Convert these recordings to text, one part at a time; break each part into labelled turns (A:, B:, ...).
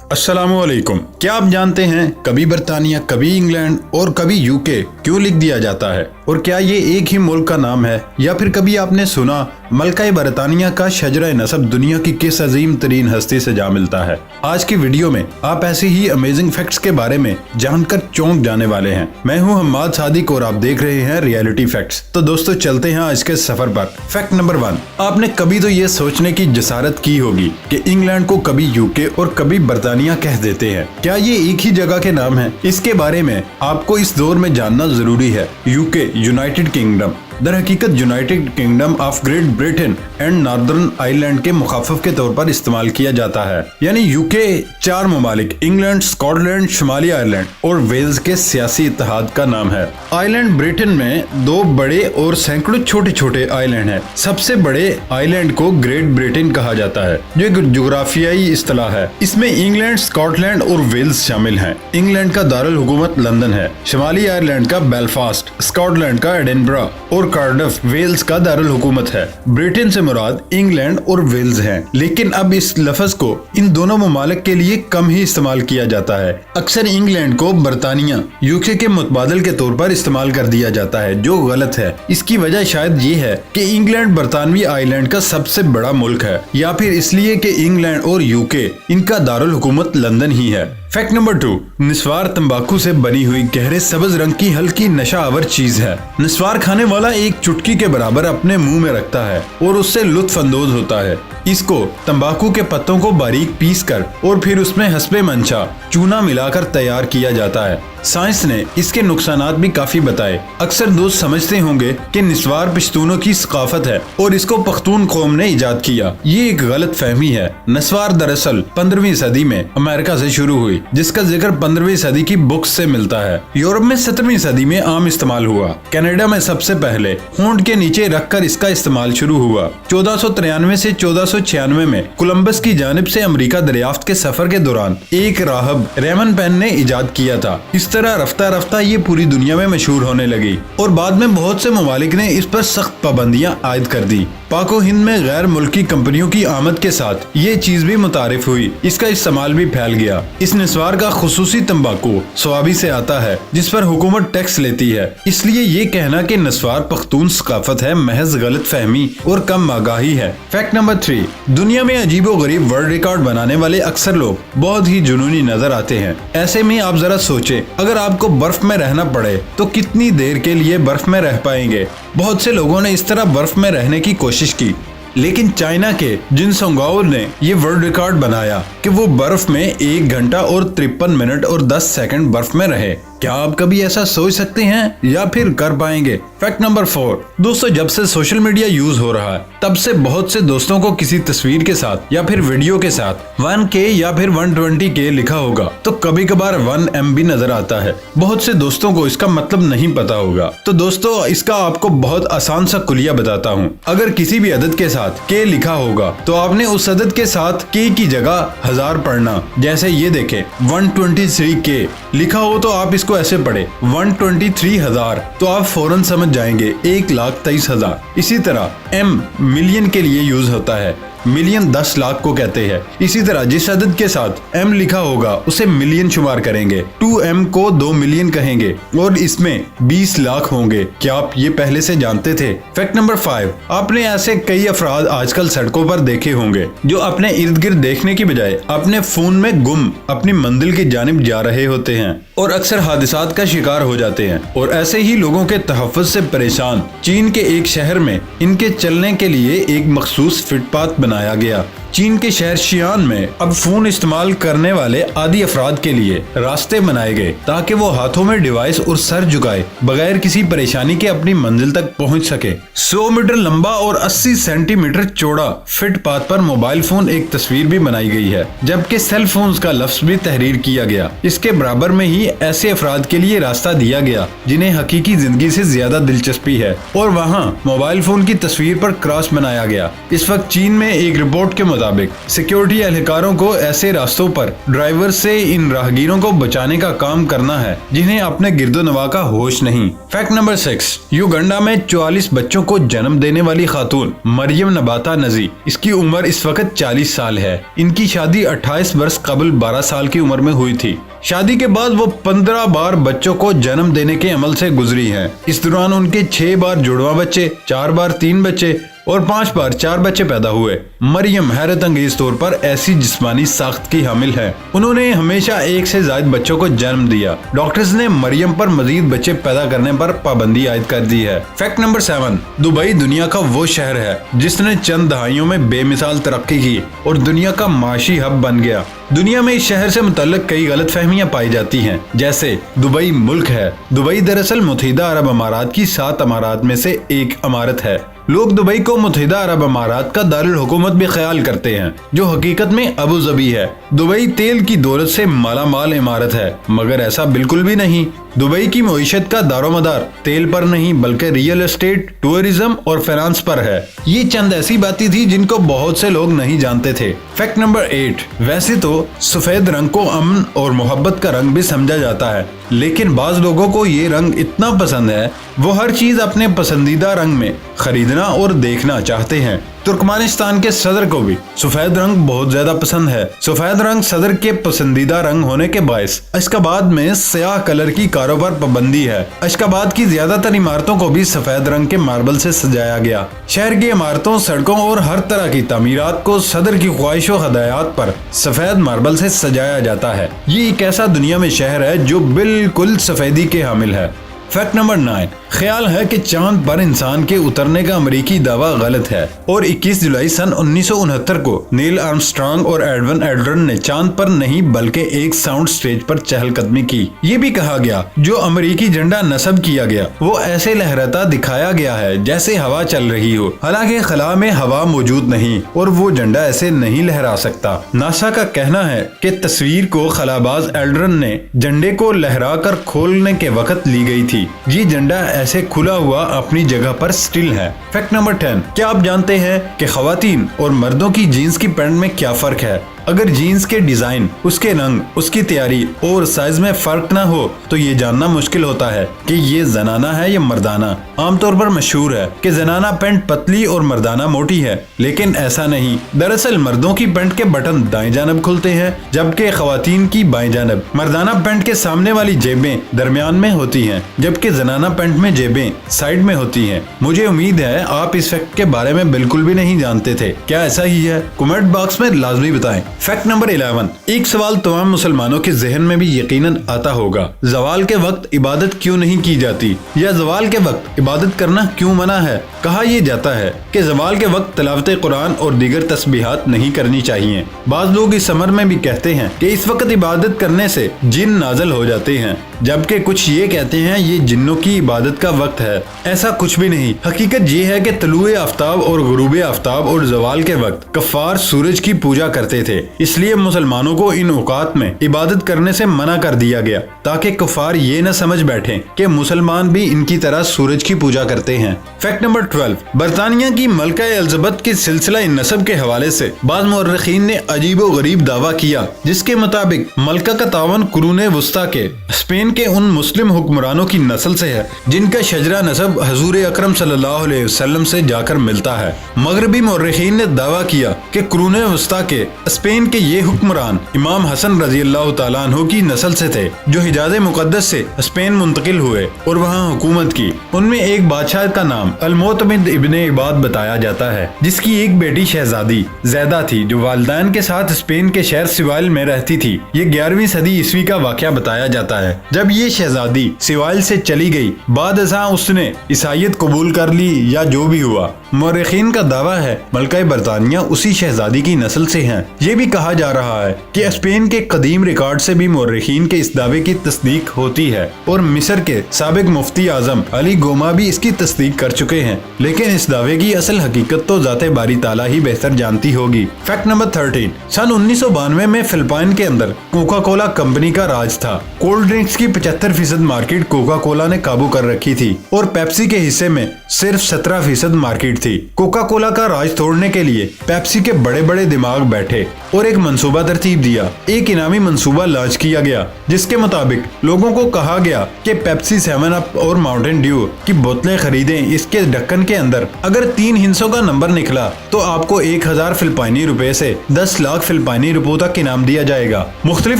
A: अस्सलाम वालेकुम। क्या आप जानते हैं कभी बरतानिया, कभी इंग्लैंड और कभी यूके क्यों लिख दिया जाता है, और क्या ये एक ही मुल्क का नाम है, या फिर कभी आपने सुना मलका बरतानिया का शजरा नसब दुनिया की किस अजीम तरीन हस्ती से जा मिलता है। आज की वीडियो में आप ऐसे ही अमेजिंग फैक्ट्स के बारे में जानकर चौंक जाने वाले हैं। मैं हूं हम्माद सादिक और आप देख रहे हैं रियलिटी फैक्ट्स। तो दोस्तों चलते हैं आज के सफर पर। फैक्ट नंबर 1, आपने कभी तो ये सोचने की जसारत की होगी कि इंग्लैंड को कभी यूके और कभी बरतानिया कह देते हैं। क्या ये एक ही जगह के नाम है? इसके बारे में आपको इस दौर में जानना जरूरी है। यूके यूनाइटेड किंगडम दर हकीकत United kingdom of great Britain and northern Ireland के मुखाफफ के तौर पर इस्तेमाल किया जाता है। यानी यूके 4 ममालिक इंग्लैंड, स्कॉटलैंड, शुमाली आयरलैंड और वेल्स के सियासी इत्तेहाद का नाम है। आयरलैंड ब्रिटेन में 2 बड़े और सैकड़ों छोटे छोटे आइलैंड हैं। सबसे बड़े आइलैंड को ग्रेट ब्रिटेन कहा जाता है, जो एक जुग्राफियाई इस्तिलाह है। इसमें इंग्लैंड, स्कॉटलैंड और वेल्स शामिल हैं। इंग्लैंड का दारुल हुकूमत लंदन है, शुमाली आयरलैंड का बेलफास्ट, स्कॉटलैंड का एडिनबरा और कार्डिफ वेल्स का दारुल हुकूमत है। ब्रिटेन से मुराद इंग्लैंड और वेल्स हैं। लेकिन अब इस लफ्ज को इन दोनों ममालिक के लिए कम ही इस्तेमाल किया जाता है। अक्सर इंग्लैंड को बरतानिया यूके के मुतबादल के तौर पर इस्तेमाल कर दिया जाता है, जो गलत है। इसकी वजह शायद ये है कि इंग्लैंड बरतानवी आइलैंड का सबसे बड़ा मुल्क है, या फिर इसलिए कि इंग्लैंड और यूके इनका दारुल हुकूमत लंदन ही है। फैक्ट नंबर 2, निस्वार तंबाकू से बनी हुई गहरे सब्ज रंग की हल्की नशा आवर चीज है। निस्वार खाने वाला एक चुटकी के बराबर अपने मुंह में रखता है और उससे लुत्फ अंदोज होता है। इसको तंबाकू के पत्तों को बारीक पीस कर और फिर उसमें हस्बे मंशा चूना मिलाकर तैयार किया जाता है। साइंस ने इसके नुकसानात भी काफी बताए। अक्सर दोस्त समझते होंगे कि निस्वार पश्तूनों की सकाफत है और इसको पख्तून कौम ने इजाद किया। ये एक गलत फहमी है। निस्वार दरअसल 15वीं सदी में अमेरिका से शुरू हुई, जिसका जिक्र 15वीं सदी की बुक्स से मिलता है। यूरोप में 17वीं सदी में आम इस्तेमाल हुआ। कनाडा में सबसे पहले होंठ के नीचे रखकर इसका इस्तेमाल शुरू हुआ। 1493 से 1496 में कोलंबस की जानिब से अमेरिका दरियाफ्त के सफर के दौरान एक राहब रेमन पेन ने इजाद किया था। इस तरह रफ्ता रफ्ता ये पूरी दुनिया में मशहूर होने लगी और बाद में बहुत से ममालिक ने इस पर सख्त पाबंदियां आयद कर दी। पाको हिंद में गैर मुल्की कंपनियों की आमद के साथ ये चीज भी मुतारिफ हुई। इसका इस्तेमाल भी फैल गया। इस निस्वार का खुसूसी तंबाकू स्वाबी से आता है, जिस पर हुकूमत टैक्स लेती है। इसलिए ये कहना कि निस्वार पख्तून सकाफत है महज गलत फहमी और कम आगाही है। फैक्ट नंबर 3, दुनिया में अजीबो गरीब वर्ल्ड रिकॉर्ड बनाने वाले अक्सर लोग बहुत ही जुनूनी नजर आते हैं। ऐसे में आप जरा सोचे, अगर आपको बर्फ में रहना पड़े तो कितनी देर के लिए बर्फ में रह पाएंगे? बहुत से लोगों ने इस तरह बर्फ में रहने की कोशिश की, लेकिन चाइना के जिन सोंगाओ ने ये वर्ल्ड रिकॉर्ड बनाया कि वो बर्फ में 1 घंटा और 53 मिनट और 10 सेकंड बर्फ में रहे। क्या आप कभी ऐसा सोच सकते हैं या फिर कर पाएंगे? फैक्ट नंबर 4, दोस्तों जब से सोशल मीडिया यूज हो रहा है तब से बहुत से दोस्तों को किसी तस्वीर के साथ या फिर वीडियो के साथ 1K या फिर 120K लिखा होगा तो कभी कभार 1 MB नजर आता है। बहुत से दोस्तों को इसका मतलब नहीं पता होगा। तो दोस्तों इसका आपको बहुत आसान सा कुलिया बताता हूँ। अगर किसी भी अदद के साथ K लिखा होगा तो आपने उस अदद के साथ K की जगह 1000 पढ़ना। जैसे ये देखें 123K लिखा हो तो आप इसको ऐसे पढ़े 123,000, तो आप फौरन समझ जाएंगे 1,23,000। इसी तरह M मिलियन के लिए यूज होता है। मिलियन 10 लाख को कहते हैं। इसी तरह जिस अदद के साथ M लिखा होगा उसे मिलियन शुमार करेंगे। 2M को 2 मिलियन कहेंगे और इसमें 20 लाख होंगे। क्या आप ये पहले से जानते थे? फैक्ट नंबर 5, आपने ऐसे कई अफराद आजकल सड़कों पर देखे होंगे जो अपने इर्द गिर्द देखने की बजाय अपने फोन में गुम अपनी मंजिल की जानिब जा रहे होते हैं और अक्सर हादिसात का शिकार हो जाते हैं। और ऐसे ही लोगों के तहफ़्फ़ुज़ से परेशान चीन के एक शहर में इनके चलने के लिए एक मखसूस फुटपाथ बनाया गया। चीन के शहर शियान में अब फोन इस्तेमाल करने वाले आदि अफराद के लिए रास्ते बनाए गए ताकि वो हाथों में डिवाइस और सर झुकाए बगैर किसी परेशानी के अपनी मंजिल तक पहुंच सके। 100 मीटर लंबा और 80 सेंटीमीटर चौड़ा फुटपाथ पर मोबाइल फोन एक तस्वीर भी बनाई गई है, जबकि सेल फोन का लफ्ज भी तहरीर किया गया। इसके बराबर में ही ऐसे अफराद के लिए रास्ता दिया गया जिन्हें हकीकी जिंदगी से ज्यादा दिलचस्पी है, और वहाँ मोबाइल फोन की तस्वीर पर क्रॉस बनाया गया। इस वक्त चीन में एक रिपोर्ट के मुताबिक सिक्योरिटी एहलकारों को ऐसे रास्तों पर ड्राइवर से इन राहगीरों को बचाने का काम करना है जिन्हें अपने गिरदोनवा का होश नहीं। फैक्ट नंबर 6, युगांडा में 44 बच्चों को जन्म देने वाली खातून मरियम नबाता नजी, इसकी उम्र इस वक्त 40 साल है। इनकी शादी 28 वर्ष कबल 12 साल की उम्र में हुई थी। शादी के बाद वो 15 बार बच्चों को जन्म देने के अमल से गुजरी हैं। इस दौरान उनके 6 बार जुड़वा बच्चे, 4 बार 3 बच्चे और 5 बार 4 बच्चे पैदा हुए। मरियम हैरत अंगेज तौर पर ऐसी जिस्मानी साख्त की हामिल है। उन्होंने हमेशा 1 से ज्यादा बच्चों को जन्म दिया। डॉक्टर्स ने मरियम पर मजीद बच्चे पैदा करने पर पाबंदी आयद कर दी है। फैक्ट नंबर 7, दुबई दुनिया का वो शहर है जिसने चंद दहाइयों में बेमिसाल तरक्की की और दुनिया का माशी हब बन गया। दुनिया में इस शहर से मुतल्लिक कई गलत फहमियाँ पाई जाती हैं, जैसे दुबई मुल्क है। दुबई दरअसल मुत्तहिदा अरब अमारात की 7 अमारात में से एक अमारत है। लोग दुबई को मुत्तहिदा अरब अमारात का दारुल हुकूमत भी ख्याल करते हैं, जो हकीकत में अबू धाबी है। दुबई तेल की दौलत से मालामाल इमारत है, मगर ऐसा बिल्कुल भी नहीं। दुबई की मईशत का दारोमदार तेल पर नहीं बल्कि रियल एस्टेट, टूरिज्म और फाइनेंस पर है। ये चंद ऐसी बातें थी जिनको बहुत से लोग नहीं जानते थे। फैक्ट नंबर 8, वैसे तो सफेद रंग को अमन और मोहब्बत का रंग भी समझा जाता है, लेकिन बाज लोगों को ये रंग इतना पसंद है वो हर चीज अपने पसंदीदा रंग में खरीदना और देखना चाहते हैं। तुर्कमेनिस्तान के सदर को भी सफेद रंग बहुत ज्यादा पसंद है। सफेद रंग सदर के पसंदीदा रंग होने के बायस अशकाबाद में स्याह कलर की कारों पर पाबंदी है। अशकाबाद की ज्यादातर इमारतों को भी सफेद रंग के मार्बल से सजाया गया। शहर की इमारतों, सड़कों और हर तरह की तामीरात को सदर की ख्वाहिश और हदायत पर सफेद मार्बल से सजाया जाता है। ये एक ऐसा दुनिया में शहर है जो बिल्कुल सफेदी के हामिल है। फैक्ट नंबर 9, ख्याल है कि चांद पर इंसान के उतरने का अमेरिकी दावा गलत है और 21 जुलाई सन 1969 को नील आर्मस्ट्रांग और एडविन एल्ड्रिन ने चांद पर नहीं बल्कि एक साउंड स्टेज पर चहलकदमी की। ये भी कहा गया जो अमेरिकी झंडा नस्ब किया गया वो ऐसे लहराता दिखाया गया है जैसे हवा चल रही हो, हालांकि खला में हवा मौजूद नहीं और वो झंडा ऐसे नहीं लहरा सकता। नासा का कहना है कि तस्वीर को खलाबाज एल्ड्रिन ने झंडे को लहरा कर खोलने के वक्त ली गई थी। ये झंडा ऐसे खुला हुआ अपनी जगह पर स्टिल है। फैक्ट नंबर 10, क्या आप जानते हैं कि खवातीन और मर्दों की जीन्स की पैंट में क्या फर्क है? अगर जीन्स के डिजाइन, उसके रंग, उसकी तैयारी और साइज में फर्क ना हो तो ये जानना मुश्किल होता है कि ये जनाना है या मर्दाना। आमतौर पर मशहूर है कि जनाना पैंट पतली और मर्दाना मोटी है, लेकिन ऐसा नहीं। दरअसल मर्दों की पैंट के बटन दाएं जानब खुलते हैं जबकि खवातीन की बाएं जानब। मर्दाना पैंट के सामने वाली जेबें दरमियान में होती हैं जबकि जनाना पैंट में जेबें साइड में होती हैं। मुझे उम्मीद है आप इस फैक्ट के बारे में बिल्कुल भी नहीं जानते थे। क्या ऐसा ही है? कमेंट बॉक्स में लाजमी बताएं। फैक्ट नंबर 11, एक सवाल तमाम मुसलमानों के जहन में भी यकीनन आता होगा, जवाल के वक्त इबादत क्यों नहीं की जाती या जवाल के वक्त इबादत करना क्यों मना है? कहा यह जाता है कि जवाल के वक्त तिलावत कुरान और दीगर तस्बीहात नहीं करनी चाहिए। बाज लोग इस अमर में भी कहते हैं कि इस वक्त इबादत करने से जिन नाजल हो जाते हैं, जबकि कुछ ये कहते हैं ये जिन्नों की इबादत का वक्त है। ऐसा कुछ भी नहीं। हकीकत ये है कि तलुए आफ्ताब और गुरूबे आफ्ताब और जवाल के वक्त कफ़ार सूरज की पूजा करते थे, इसलिए मुसलमानों को इन औकात में इबादत करने से मना कर दिया गया ताकि कफ़ार ये न समझ बैठे कि मुसलमान भी इनकी तरह सूरज की पूजा करते हैं। फैक्ट नंबर 12, बरतानिया की मलका एलिज़ाबेथ के सिलसिला नसब के हवाले से बाज़ मुअर्रिखीन ने अजीब व गरीब दावा किया, जिसके मुताबिक मलका का तावन कुरून वस्ता के स्पेन के उन मुस्लिम हुक्मरानों की नस्ल से है जिनका शजरा नसब हजूर अकरम सल्लल्लाहु अलैहि वसल्लम से जाकर मिलता है। मगरबी मुअर्रिखीन ने दावा किया कि कुरून वस्ता के स्पेन के ये हुक्मरान इमाम हसन रजी अल्लाह तआला अन्हु की नस्ल से थे जो हिजाज मुकद्दस से स्पेन मुंतकिल हुए और वहाँ हुकूमत की। उनमें एक बादशाह का नाम अल-मुअतमिद इब्ने इबाद बताया जाता है जिसकी एक बेटी शहजादी ज़ैदा थी जो वालिदैन के साथ स्पेन के शहर सिवाइल में रहती थी। ये 11वीं सदी ईस्वी का वाक़या बताया जाता है। जब ये शहजादी सिवाइल से चली गई, बाद अज़ां उसने ईसाईयत कबूल कर ली या जो भी हुआ। मुअर्रिखीन का दावा है मलका बरतानिया उसी शहजादी की नस्ल से हैं। ये भी कहा जा रहा है कि स्पेन के कदीम रिकॉर्ड से भी मुअर्रिखीन के इस दावे की तस्दीक होती है और मिस्र के साबिक मुफ्ती आजम अली गोमा भी इसकी तस्दीक कर चुके हैं, लेकिन इस दावे की असल हकीकत तो ज़ाते बारी ताला ही बेहतर जानती होगी। फैक्ट नंबर 13, सन 1992 में फिलिपाइन के अंदर कोका कोला कंपनी का राज था। कोल्ड ड्रिंक्स की 75% मार्केट कोका कोला ने काबू कर रखी थी और पेप्सी के हिस्से में सिर्फ 17% मार्केट थी। कोका कोला का राज तोड़ने के लिए पेप्सी के बड़े बड़े दिमाग बैठे और एक मंसूबा तरतीब दिया। एक इनामी मंसूबा लॉन्च किया गया जिसके मुताबिक लोगों को कहा गया कि पेप्सी 7 अप और माउंटेन ड्यू की बोतलें खरीदें। इसके ढक्कन के अंदर अगर 3 हिस्सों का नंबर निकला तो आपको 1000 फिलिपाइनी रुपए से 10 लाख फिलिपाइनी रुपयों तक इनाम दिया जाएगा। मुख्तलिफ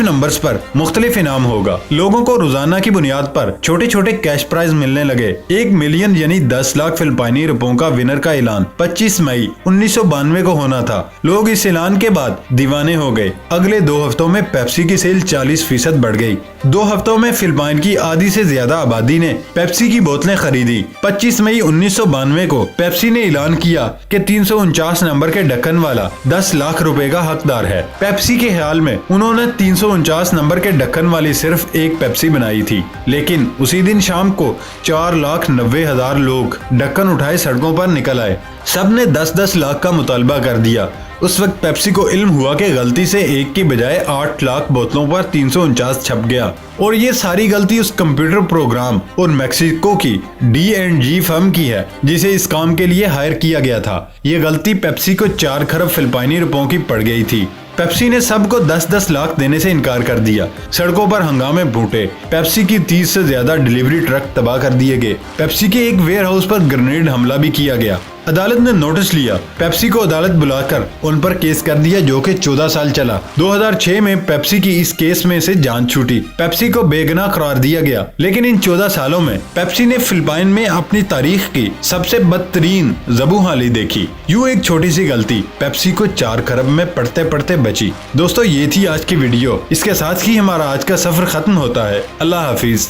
A: नंबर्स पर मुख्तलिफ इनाम होगा। लोगों को रोजाना की बुनियाद पर छोटे छोटे कैश प्राइज मिलने लगे। 1 मिलियन यानी 10 लाख फिलिपाइनी रुपयों का विनर का ऐलान 25 मई 1992 को होना था। लोग इस ऐलान के बाद दीवाने हो गए। अगले 2 हफ्तों में पेप्सी की सेल 40% बढ़ गई। 2 हफ्तों में फिलिपाइन की आधी से ज्यादा आबादी ने पेप्सी की बोतलें खरीदी। 25 मई 1992 को पेप्सी ने ऐलान किया कि 349 नंबर के ढक्कन वाला 10 लाख रुपए का हकदार है। पेप्सी के ख्याल में उन्होंने 349 नंबर के ढक्कन वाली सिर्फ एक पेप्सी बनाई थी, लेकिन उसी दिन शाम को 4,90,000 लोग ढक्कन उठाए सड़कों पर निकल आए। सबने 10-10 लाख का मुतालबा कर दिया। उस वक्त पेप्सी को इल्म हुआ कि गलती से 1 की बजाय 8 लाख बोतलों पर 349 छप गया और ये सारी गलती उस कंप्यूटर प्रोग्राम और मैक्सिको की D&G फर्म की है जिसे इस काम के लिए हायर किया गया था। ये गलती पेप्सी को 4 खरब फिलिपाइनी रुपयों की पड़ गई थी। पेप्सी ने सबको 10-10 लाख देने से इनकार कर दिया। सड़कों पर हंगामे फूटे। पेप्सी की 30 से ज्यादा डिलीवरी ट्रक तबाह कर दिए गए। पेप्सी के एक वेयर हाउस पर ग्रेनेड हमला भी किया गया। अदालत ने नोटिस लिया। पेप्सी को अदालत बुलाकर उन पर केस कर दिया जो कि 14 साल चला। 2006 में पेप्सी की इस केस में से जान छूटी। पेप्सी को बेगुनाह करार दिया गया, लेकिन इन 14 सालों में पेप्सी ने फिलिपाइन में अपनी तारीख की सबसे बदतरीन ज़बूहाली देखी। यूं एक छोटी सी गलती पेप्सी को 4 खरब में पढ़ते पढ़ते बची। दोस्तों, ये थी आज की वीडियो। इसके साथ ही हमारा आज का सफर खत्म होता है। अल्लाह हाफिज।